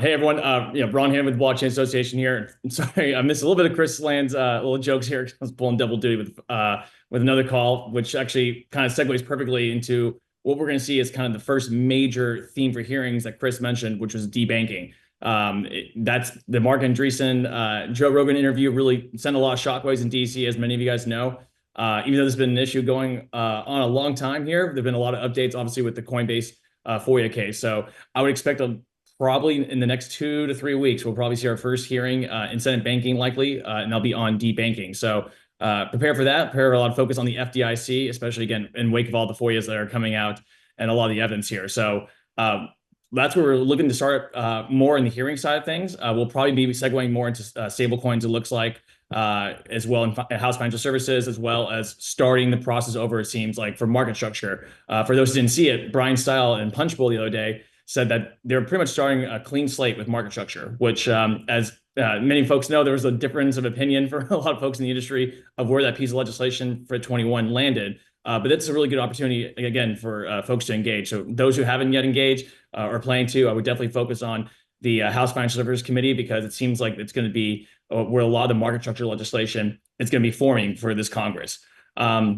Hey everyone, Ron Hammond with Blockchain Association here. I'm sorry, I missed a little bit of Chris Land's little jokes here. I was pulling double duty with another call, which actually kind of segues perfectly into what we're going to see as kind of the first major theme for hearings that Chris mentioned, which was debanking. That's the Mark Andreessen, Joe Rogan interview really sent a lot of shockwaves in DC, as many of you guys know. Even though there's been an issue going on a long time here, there've been a lot of updates, obviously, with the Coinbase FOIA case. So I would expect probably in the next 2 to 3 weeks, we'll probably see our first hearing in Senate banking likely, and they'll be on debanking. So prepare for that. Prepare for a lot of focus on the FDIC, especially again in wake of all the FOIAs that are coming out and a lot of the evidence here. So that's where we're looking to start more in the hearing side of things. We'll probably be segueing more into stablecoins, it looks like, as well in House Financial Services, as well as starting the process over, it seems like, for market structure. For those who didn't see it, Brian Style in Punchbowl the other day said that they're pretty much starting a clean slate with market structure, which, as many folks know, there was a difference of opinion for a lot of folks in the industry of where that piece of legislation for 21 landed. But it's a really good opportunity, again, for folks to engage. So those who haven't yet engaged or planning to, I would definitely focus on the House Financial Services Committee, because it seems like it's going to be where a lot of the market structure legislation is going to be forming for this Congress. At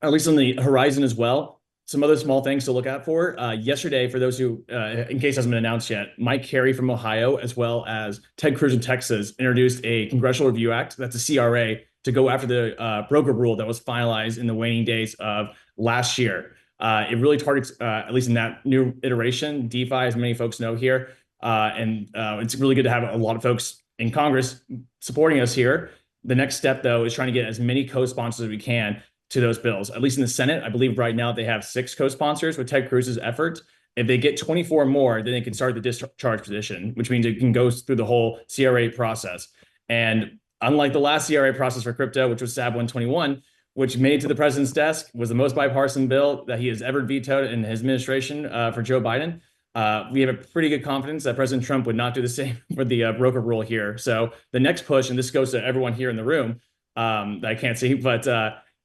least on the horizon as well. Some other small things to look out for. Yesterday, for those who, in case it hasn't been announced yet, Mike Carey from Ohio, as well as Ted Cruz in Texas, introduced a Congressional Review Act, that's a CRA, to go after the broker rule that was finalized in the waning days of last year. It really targets, at least in that new iteration, DeFi, as many folks know here. And it's really good to have a lot of folks in Congress supporting us here. The next step, though, is trying to get as many co-sponsors as we can to those bills. At least in the Senate, I believe right now they have 6 co-sponsors with Ted Cruz's effort. If they get 24 more, then they can start the discharge position, which means it can go through the whole CRA process. And unlike the last CRA process for crypto, which was SAB 121, which made it to the president's desk, was the most bipartisan bill that he has ever vetoed in his administration for Joe Biden. We have a pretty good confidence that President Trump would not do the same for the broker rule here. So the next push, and this goes to everyone here in the room that I can't see, but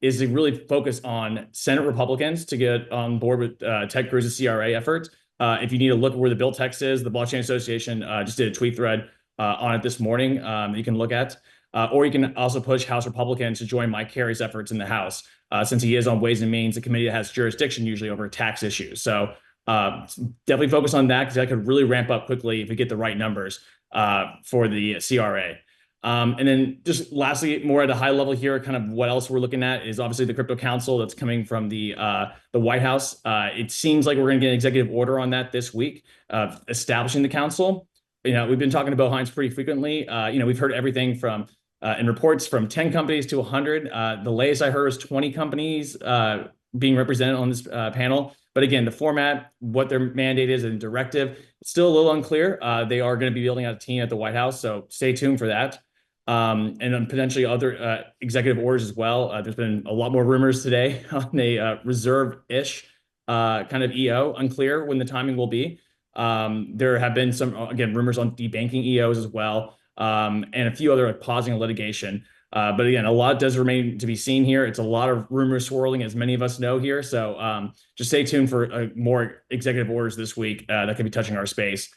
is to really focus on Senate Republicans to get on board with Ted Cruz's CRA effort. If you need to look at where the bill text is, the Blockchain Association just did a tweet thread on it this morning that you can look at. Or you can also push House Republicans to join Mike Carey's efforts in the House, since he is on Ways and Means, a committee that has jurisdiction usually over tax issues. So definitely focus on that, because that could really ramp up quickly if we get the right numbers for the CRA. And then just lastly, more at a high level here, kind of what else we're looking at is obviously the Crypto Council that's coming from the White House. It seems like we're going to get an executive order on that this week, establishing the council. We've been talking to Bo Hines pretty frequently. We've heard everything from in reports from 10 companies to 100. The latest I heard is 20 companies being represented on this panel. But again, the format, what their mandate is and directive, it's still a little unclear. They are going to be building out a team at the White House, so stay tuned for that. And then potentially other executive orders as well. There's been a lot more rumors today on a reserve-ish kind of EO, unclear when the timing will be. There have been some, again, rumors on debanking EOs as well, and a few other pausing litigation. But again, a lot does remain to be seen here. It's a lot of rumors swirling, as many of us know here. So just stay tuned for more executive orders this week that could be touching our space.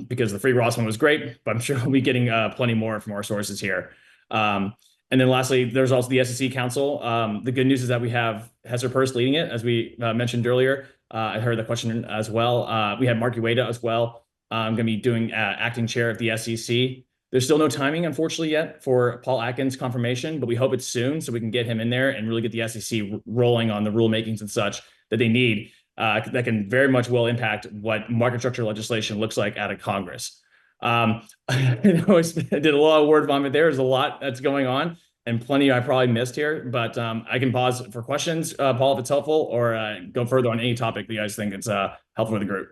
Because the free Ross one was great, but I'm sure we'll be getting plenty more from our sources here. And then lastly, there's also the SEC Council. The good news is that we have Hester Peirce leading it, as we mentioned earlier. I heard the question as well. We have Mark Ueda as well. I'm going to be doing acting chair of the SEC. There's still no timing, unfortunately, yet for Paul Atkins' confirmation, but we hope it's soon so we can get him in there and really get the SEC rolling on the rulemakings and such that they need. That can very much well impact what market structure legislation looks like out of Congress. I did a lot of word vomit there. There's a lot that's going on and plenty I probably missed here, but I can pause for questions, Paul, if it's helpful, or go further on any topic that you guys think it's helpful for the group.